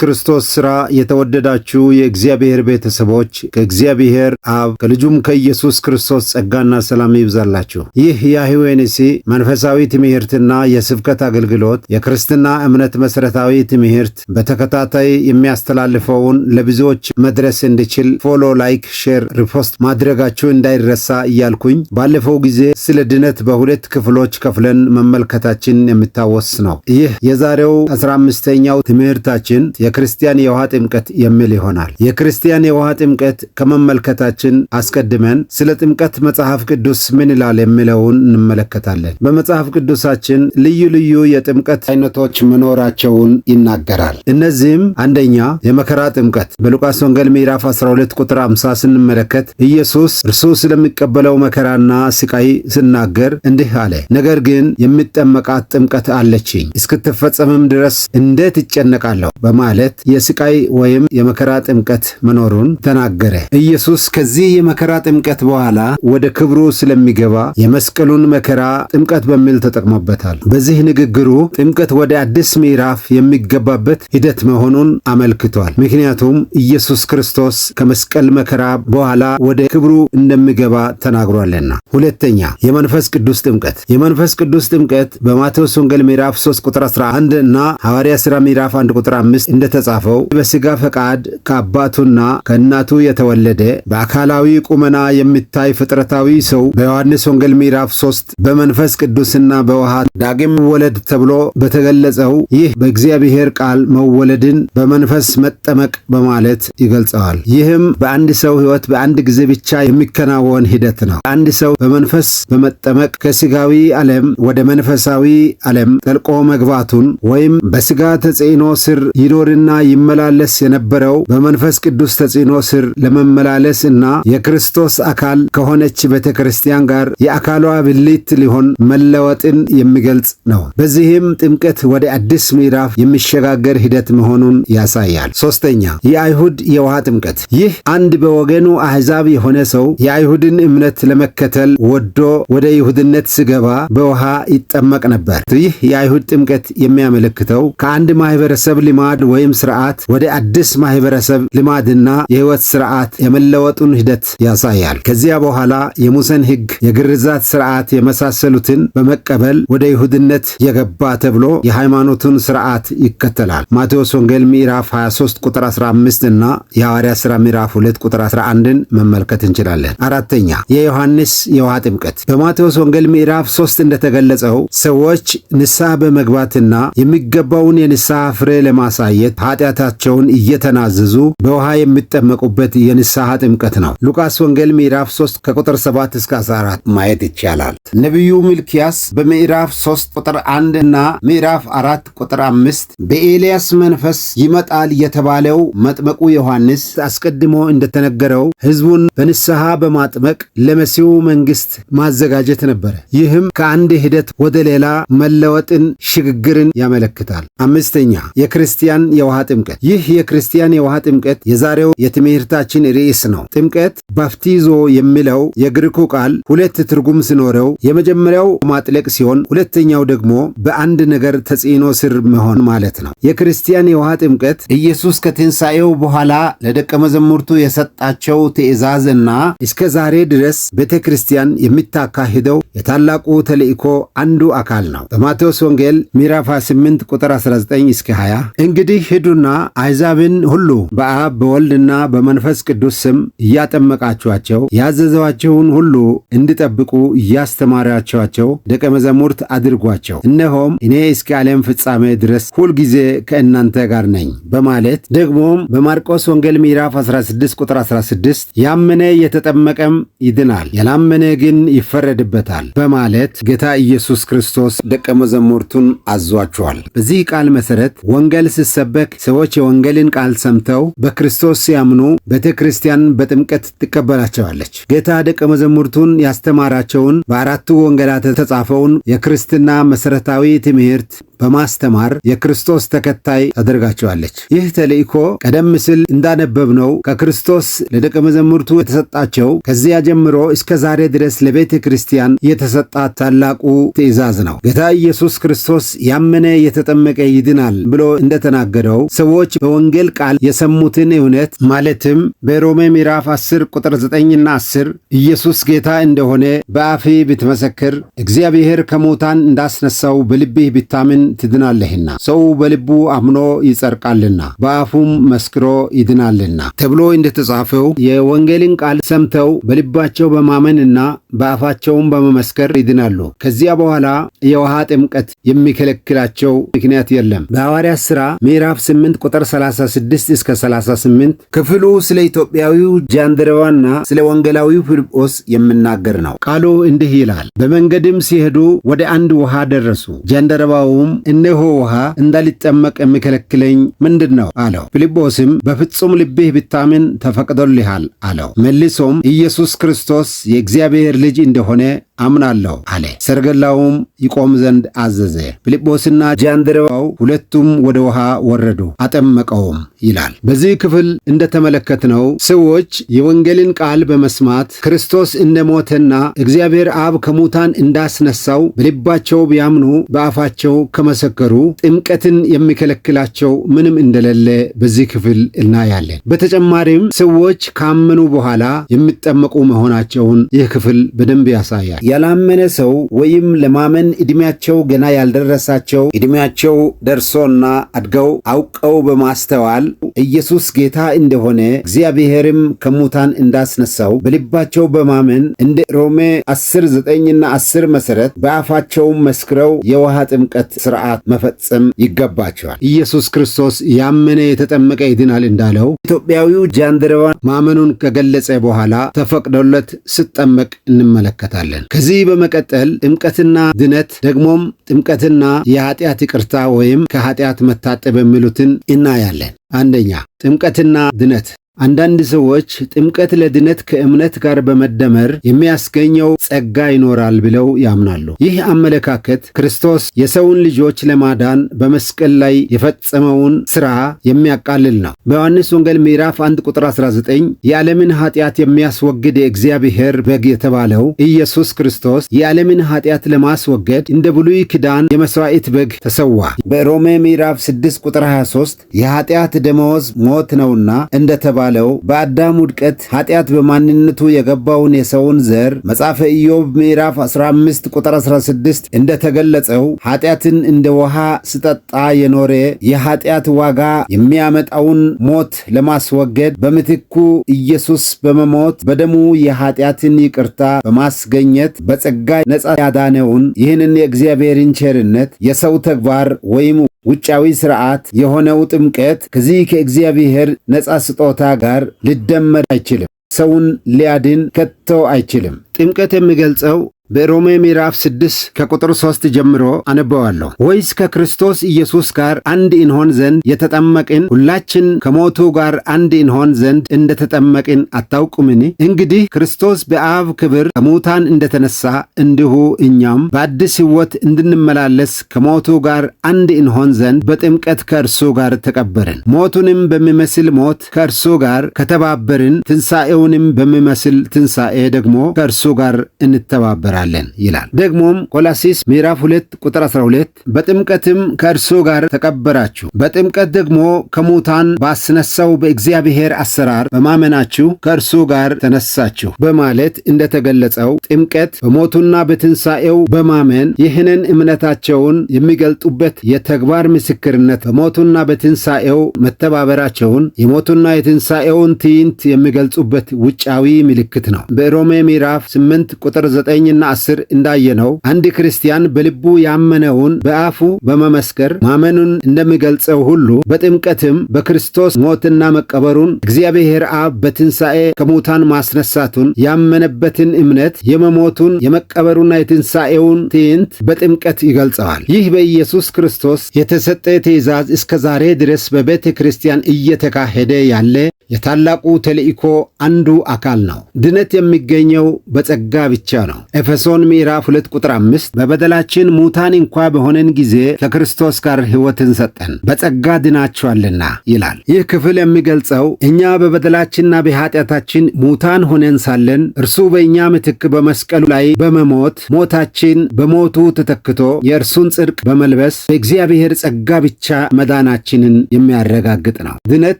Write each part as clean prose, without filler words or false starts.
ክርስቶስ ሥራ የተወደዳችሁ የእግዚአብሔር ቤተሰቦች ከእግዚአብሔር አብ ከልጁም ከኢየሱስ ክርስቶስ ጸጋና ሰላም ይብዛላችሁ። ይህ የአይሁዌንሲ መንፈሳዊ ትምህርትና የስብከት አገልግሎት የክርስትና እምነት መሠረታዊ ትምህርት በተከታታይ የሚያስተላልፈውን ለብዙዎች መድረስ እንዲችል ፎሎ፣ ላይክ፣ ሼር፣ ሪፖስት ማድረጋችሁ እንዳይረሳ እያልኩኝ ባለፈው ጊዜ ስለ ድነት በሁለት ክፍሎች ከፍለን መመልከታችን የሚታወስ ነው። ይህ የዛሬው 15ኛው ትምህርታችን የክርስቲያን የውሃ ጥምቀት የሚል ይሆናል። የክርስቲያን የውሃ ጥምቀት ከመመልከታችን አስቀድመን ስለ ጥምቀት መጽሐፍ ቅዱስ ምን ይላል የሚለውን እንመለከታለን። በመጽሐፍ ቅዱሳችን ልዩ ልዩ የጥምቀት አይነቶች መኖራቸውን ይናገራል። እነዚህም አንደኛ የመከራ ጥምቀት በሉቃስ ወንጌል ምዕራፍ 12 ቁጥር 50 ስንመለከት ኢየሱስ እርሱ ስለሚቀበለው መከራና ስቃይ ሲናገር እንዲህ አለ፣ ነገር ግን የሚጠመቃት ጥምቀት አለችኝ፣ እስክትፈጸምም ድረስ እንዴት ይጨነቃለሁ በማለት የስቃይ ወይም የመከራ ጥምቀት መኖሩን ተናገረ። ኢየሱስ ከዚህ የመከራ ጥምቀት በኋላ ወደ ክብሩ ስለሚገባ የመስቀሉን መከራ ጥምቀት በሚል ተጠቅሞበታል። በዚህ ንግግሩ ጥምቀት ወደ አዲስ ምዕራፍ የሚገባበት ሂደት መሆኑን አመልክቷል። ምክንያቱም ኢየሱስ ክርስቶስ ከመስቀል መከራ በኋላ ወደ ክብሩ እንደሚገባ ተናግሯልና። ሁለተኛ የመንፈስ ቅዱስ ጥምቀት። የመንፈስ ቅዱስ ጥምቀት በማቴዎስ ወንጌል ምዕራፍ 3 ቁጥር 11 እና ሐዋርያ ሥራ ምዕራፍ 1 ቁጥር 5 እንደተጻፈው በሥጋ ፈቃድ ከአባቱና ከእናቱ የተወለደ በአካላዊ ቁመና የሚታይ ፍጥረታዊ ሰው በዮሐንስ ወንጌል ምዕራፍ 3 በመንፈስ ቅዱስና በውሃ ዳግም መወለድ ተብሎ በተገለጸው ይህ በእግዚአብሔር ቃል መወለድን በመንፈስ መጠመቅ በማለት ይገልጸዋል። ይህም በአንድ ሰው ሕይወት በአንድ ጊዜ ብቻ የሚከናወን ሂደት ነው። አንድ ሰው በመንፈስ በመጠመቅ ከሥጋዊ ዓለም ወደ መንፈሳዊ ዓለም ጠልቆ መግባቱን ወይም በሥጋ ተጽዕኖ ስር ይኖርና ይመላለስ የነበረው በመንፈስ ቅዱስ ተጽዕኖ ስር ለመመላለስ እና የክርስቶስ አካል ከሆነች ቤተ ክርስቲያን ጋር የአካሏ ብልት ሊሆን መለወጥን የሚገልጽ ነው። በዚህም ጥምቀት ወደ አዲስ ምዕራፍ የሚሸጋገር ሂደት መሆኑን ያሳያል። ሶስተኛ የአይሁድ የውሃ ጥምቀት። ይህ አንድ በወገኑ አሕዛብ የሆነ ሰው የአይሁድን እምነት ለመከተል ወዶ ወደ ይሁድነት ሲገባ በውሃ ይጠመቅ ነበር። ይህ የአይሁድ ጥምቀት የሚያመለክተው ከአንድ ማህበረሰብ ልማድ ወይም ስርዓት ወደ አዲስ ማህበረሰብ ልማድና የህይወት ስርዓት የመለወጡን ሂደት ያሳያል። ከዚያ በኋላ የሙሴን ሕግ፣ የግርዛት ስርዓት የመሳሰሉትን በመቀበል ወደ ይሁድነት የገባ ተብሎ የሃይማኖቱን ስርዓት ይከተላል። ማቴዎስ ወንጌል ምዕራፍ 23 ቁጥር 15 እና የሐዋርያ ሥራ ምዕራፍ 2 ቁጥር 11ን መመልከት እንችላለን። አራተኛ የዮሐንስ የውሃ ጥምቀት። በማቴዎስ ወንጌል ምዕራፍ 3 እንደተገለጸው ሰዎች ንስሐ በመግባትና የሚገባውን የንስሐ ፍሬ ለማሳየት ኃጢአታቸውን እየተናዘዙ በውሃ የሚጠመቁበት የንስሐ ጥምቀት ነው። ሉቃስ ወንጌል ምዕራፍ 3 ከቁጥር 7 እስከ 14 ማየት ይቻላል። ነቢዩ ሚልክያስ በምዕራፍ 3 ቁጥር 1 እና ምዕራፍ 4 ቁጥር 5 በኤልያስ መንፈስ ይመጣል የተባለው መጥመቁ ዮሐንስ አስቀድሞ እንደተነገረው ሕዝቡን በንስሐ በማጥመቅ ለመሲሁ መንግሥት ማዘጋጀት ነበረ። ይህም ከአንድ ሂደት ወደ ሌላ መለወጥን፣ ሽግግርን ያመለክታል። አምስተኛ የክርስቲያን የውሃ ጥምቀት። ይህ የክርስቲያን የውሃ ጥምቀት የዛሬው የትምህርታችን ርዕስ ነው። ጥምቀት ባፕቲዞ የሚለው የግሪኩ ቃል ሁለት ትርጉም ሲኖረው የመጀመሪያው ማጥለቅ ሲሆን ሁለተኛው ደግሞ በአንድ ነገር ተጽዕኖ ስር መሆን ማለት ነው። የክርስቲያን የውሃ ጥምቀት ኢየሱስ ከትንሣኤው በኋላ ለደቀ መዛሙርቱ የሰጣቸው ትእዛዝና እስከ ዛሬ ድረስ ቤተ ክርስቲያን የሚታካሂደው የታላቁ ተልእኮ አንዱ አካል ነው። በማቴዎስ ወንጌል ምዕራፍ 8 ቁጥር 19 እስከ 20 እንግዲህ ሂዱና አሕዛብን ሁሉ በአብ በወልድና በመንፈስ ቅዱስ ስም እያጠመቃችኋቸው ያዘዘኋችሁን ሁሉ እንዲጠብቁ እያስተማራችኋቸው ደቀ መዛሙርት አድርጓቸው፣ እነሆም እኔ እስከ ዓለም ፍጻሜ ድረስ ሁልጊዜ ከእናንተ ጋር ነኝ በማለት ደግሞም በማርቆስ ወንጌል ምዕራፍ 16 ቁጥር 16 ያመነ የተጠመቀም ይድናል፣ ያላመነ ግን ይፈረድበታል በማለት ጌታ ኢየሱስ ክርስቶስ ደቀ መዛሙርቱን አዟቸዋል። በዚህ ቃል መሰረት ወንጌል ሲሰበክ ሰዎች የወንጌልን ቃል ሰምተው በክርስቶስ ሲያምኑ ቤተ ክርስቲያን በጥምቀት ትቀበላቸዋለች። ጌታ ደቀ መዛሙርቱን ያስተማራቸውን በአራቱ ወንጌላት የተጻፈውን የክርስትና መሰረታዊ ትምህርት በማስተማር የክርስቶስ ተከታይ ታደርጋቸዋለች። ይህ ተልእኮ ቀደም ሲል እንዳነበብነው ከክርስቶስ ለደቀ መዛሙርቱ የተሰጣቸው ከዚያ ጀምሮ እስከ ዛሬ ድረስ ለቤተ ክርስቲያን የተሰጣት ታላቁ ትእዛዝ ነው። ጌታ ኢየሱስ ክርስቶስ ያመነ የተጠመቀ ይድናል ብሎ እንደተናገረው ሰዎች በወንጌል ቃል የሰሙትን እውነት ማለትም በሮሜ ምዕራፍ 10 ቁጥር 9ና 10 ኢየሱስ ጌታ እንደሆነ በአፍህ ብትመሰክር እግዚአብሔር ከሙታን እንዳስነሳው በልብህ ብታምን ትድናለህና ሰው በልቡ አምኖ ይጸድቃልና በአፉም መስክሮ ይድናልና ተብሎ እንደተጻፈው የወንጌልን ቃል ሰምተው በልባቸው በማመንና በአፋቸውም በመመስከር ይድናሉ። ከዚያ በኋላ የውሃ ጥምቀት የሚከለክላቸው ምክንያት የለም። በሐዋርያት ሥራ ምዕራፍ 8 ቁጥር 36 እስከ 38 ክፍሉ ስለ ኢትዮጵያዊው ጃንደረባና ስለ ወንጌላዊው ፊልጶስ የሚናገር ነው። ቃሉ እንዲህ ይላል። በመንገድም ሲሄዱ ወደ አንድ ውሃ ደረሱ። ጃንደረባውም እነሆ ውሃ እንዳልጠመቅ የሚከለክለኝ ምንድን ነው አለው። ፊልጶስም በፍጹም ልብህ ብታምን ተፈቅዶልሃል አለው። መልሶም ኢየሱስ ክርስቶስ የእግዚአብሔር ልጅ እንደሆነ አምናለሁ አለ። ሰረገላውም ይቆም ዘንድ አዘዘ። ፊልጶስና ጃንደረባው ሁለቱም ወደ ውሃ ወረዱ፣ አጠመቀውም ይላል። በዚህ ክፍል እንደተመለከትነው ሰዎች የወንጌልን ቃል በመስማት ክርስቶስ እንደሞተና እግዚአብሔር አብ ከሙታን እንዳስነሳው በልባቸው ቢያምኑ በአፋቸው ከመሰከሩ ጥምቀትን የሚከለክላቸው ምንም እንደሌለ በዚህ ክፍል እናያለን። በተጨማሪም ሰዎች ካመኑ በኋላ የሚጠመቁ መሆናቸውን ይህ ክፍል በደንብ ያሳያል። ያላመነ ሰው ወይም ለማመን ዕድሜያቸው ገና ያልደረሳቸው ዕድሜያቸው ደርሶና አድገው አውቀው በማስተዋል ኢየሱስ ጌታ እንደሆነ እግዚአብሔርም ከሙታን እንዳስነሳው በልባቸው በማመን እንደ ሮሜ 10:9ና 10 መሰረት በአፋቸው መስክረው የውሃ ጥምቀት ሥርዓት መፈጸም ይገባቸዋል። ኢየሱስ ክርስቶስ ያመነ የተጠመቀ ይድናል እንዳለው ኢትዮጵያዊው ጃንደረባ ማመኑን ከገለጸ በኋላ ተፈቅዶለት ሲጠመቅ እንመለከታለን። ከዚህ በመቀጠል ጥምቀትና ድነት ደግሞም ጥምቀትና የኃጢአት ይቅርታ ወይም ከኃጢአት መታጠብ የሚሉትን እናያለን። አንደኛ ጥምቀትና ድነት። አንዳንድ ሰዎች ጥምቀት ለድነት ከእምነት ጋር በመደመር የሚያስገኘው ጸጋ ይኖራል ብለው ያምናሉ። ይህ አመለካከት ክርስቶስ የሰውን ልጆች ለማዳን በመስቀል ላይ የፈጸመውን ሥራ የሚያቃልል ነው። በዮሐንስ ወንጌል ምዕራፍ 1 ቁጥር 19 የዓለምን ኃጢአት የሚያስወግድ የእግዚአብሔር በግ የተባለው ኢየሱስ ክርስቶስ የዓለምን ኃጢአት ለማስወገድ እንደ ብሉይ ኪዳን የመሥዋዕት በግ ተሰዋ። በሮሜ ምዕራፍ 6 ቁጥር 23 የኃጢአት ደመወዝ ሞት ነውና እንደተባለው በአዳም ውድቀት ኃጢአት በማንነቱ የገባውን የሰውን ዘር መጽሐፈ ኢዮብ ምዕራፍ 15 ቁጥር 16 እንደተገለጸው ኃጢአትን እንደ ውሃ ስጠጣ የኖረ የኃጢአት ዋጋ የሚያመጣውን ሞት ለማስወገድ በምትኩ ኢየሱስ በመሞት በደሙ የኃጢአትን ይቅርታ በማስገኘት በጸጋ ነጻ ያዳነውን ይህንን የእግዚአብሔርን ቸርነት የሰው ተግባር ወይም ውጫዊ ሥርዓት የሆነው ጥምቀት ከዚህ ከእግዚአብሔር ነጻ ስጦታ ጋር ሊደመር አይችልም። ሰውን ሊያድን ከቶ አይችልም። ጥምቀት የሚገልጸው በሮሜ ምዕራፍ 6 ከቁጥር 3 ጀምሮ አነበዋለሁ። ወይስ ከክርስቶስ ኢየሱስ ጋር አንድ እንሆን ዘንድ የተጠመቅን ሁላችን ከሞቱ ጋር አንድ እንሆን ዘንድ እንደተጠመቅን አታውቁምን? እንግዲህ ክርስቶስ በአብ ክብር ከሙታን እንደተነሳ እንዲሁ እኛም በአዲስ ሕይወት እንድንመላለስ ከሞቱ ጋር አንድ እንሆን ዘንድ በጥምቀት ከእርሱ ጋር ተቀበርን። ሞቱንም በሚመስል ሞት ከእርሱ ጋር ከተባበርን፣ ትንሣኤውንም በሚመስል ትንሣኤ ደግሞ ከእርሱ ጋር እንተባበራለን ይላል። ደግሞም ቆላስይስ ምዕራፍ 2 ቁጥር 12 በጥምቀትም ከእርሱ ጋር ተቀበራችሁ፣ በጥምቀት ደግሞ ከሙታን ባስነሳው በእግዚአብሔር አሰራር በማመናችሁ ከእርሱ ጋር ተነሳችሁ በማለት እንደተገለጸው ጥምቀት በሞቱና በትንሣኤው በማመን ይህንን እምነታቸውን የሚገልጡበት የተግባር ምስክርነት፣ በሞቱና በትንሣኤው መተባበራቸውን የሞቱና የትንሣኤውን ትዕይንት የሚገልጹበት ውጫዊ ምልክት ነው። በሮሜ ምዕራፍ 8 ቁጥር 9ና 10 እንዳየነው አንድ ክርስቲያን በልቡ ያመነውን በአፉ በመመስከር ማመኑን እንደሚገልጸው ሁሉ በጥምቀትም በክርስቶስ ሞትና መቀበሩን እግዚአብሔር አብ በትንሣኤ ከሙታን ማስነሳቱን ያመነበትን እምነት የመሞቱን የመቀበሩና የትንሣኤውን ትዕይንት በጥምቀት ይገልጸዋል። ይህ በኢየሱስ ክርስቶስ የተሰጠ ትእዛዝ እስከ ዛሬ ድረስ በቤተ ክርስቲያን እየተካሄደ ያለ የታላቁ ተልእኮ አንዱ አካል ነው። ድነት የሚገኘው በጸጋ ብቻ ነው። ኤፌሶን ምዕራፍ 2 ቁጥር 5 በበደላችን ሙታን እንኳ በሆነን ጊዜ ከክርስቶስ ጋር ሕይወትን ሰጠን በጸጋ ድናችኋልና ይላል። ይህ ክፍል የሚገልጸው እኛ በበደላችንና በኃጢአታችን ሙታን ሆነን ሳለን እርሱ በእኛ ምትክ በመስቀሉ ላይ በመሞት ሞታችን በሞቱ ተተክቶ የእርሱን ጽድቅ በመልበስ በእግዚአብሔር ጸጋ ብቻ መዳናችንን የሚያረጋግጥ ነው። ድነት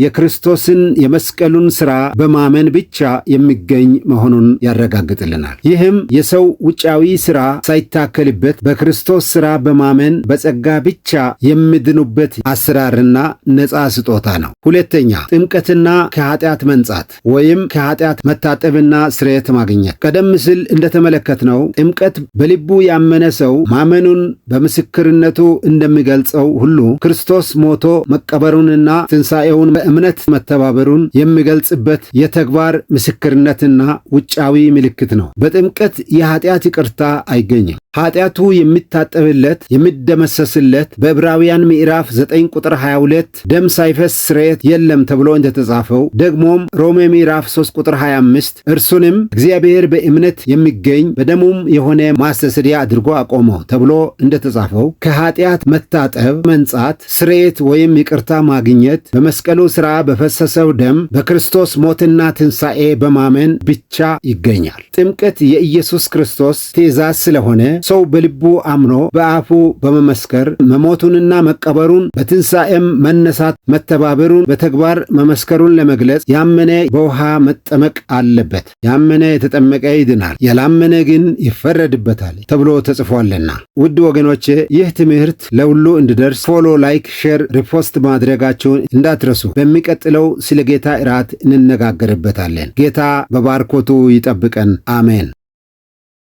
የክርስቶስን የመስቀሉን ሥራ በማመን ብቻ የሚገኝ መሆኑን ያረጋግጥልናል። ይህም የሰው ውጫዊ ሥራ ሳይታከልበት በክርስቶስ ሥራ በማመን በጸጋ ብቻ የሚድኑበት አሰራርና ነፃ ስጦታ ነው። ሁለተኛ፣ ጥምቀትና ከኃጢአት መንጻት ወይም ከኃጢአት መታጠብና ስርየት ማግኘት። ቀደም ሲል እንደተመለከትነው ጥምቀት በልቡ ያመነ ሰው ማመኑን በምስክርነቱ እንደሚገልጸው ሁሉ ክርስቶስ ሞቶ መቀበሩንና ትንሣኤውን በእምነት መተባበሩን የሚገልጽበት የተግባር ምስክርነትና ውጫዊ ምልክት ነው። በጥምቀት የኃጢአት ይቅርታ አይገኝም። ኃጢአቱ የሚታጠብለት የሚደመሰስለት በዕብራውያን ምዕራፍ 9 ቁጥር 22 ደም ሳይፈስ ስርየት የለም ተብሎ እንደተጻፈው፣ ደግሞም ሮሜ ምዕራፍ 3 ቁጥር 25 እርሱንም እግዚአብሔር በእምነት የሚገኝ በደሙም የሆነ ማስተስሪያ አድርጎ አቆመው ተብሎ እንደተጻፈው ከኃጢአት መታጠብ፣ መንጻት፣ ስርየት ወይም ይቅርታ ማግኘት በመስቀሉ ሥራ በፈሰሰው ደም በክርስቶስ ሞትና ትንሣኤ በማመን ብቻ ይገኛል። ጥምቀት የኢየሱስ ክርስቶስ ትእዛዝ ስለሆነ ሰው በልቡ አምኖ በአፉ በመመስከር መሞቱንና መቀበሩን በትንሣኤም መነሳት መተባበሩን በተግባር መመስከሩን ለመግለጽ ያመነ በውሃ መጠመቅ አለበት። ያመነ የተጠመቀ ይድናል፣ ያላመነ ግን ይፈረድበታል ተብሎ ተጽፏልና። ውድ ወገኖቼ ይህ ትምህርት ለሁሉ እንዲደርስ ፎሎ፣ ላይክ፣ ሼር፣ ሪፖስት ማድረጋቸውን እንዳትረሱ። በሚቀጥለው ስለ ጌታ እራት እንነጋገርበታለን። ጌታ በባርኮቱ ይጠብቀን። አሜን።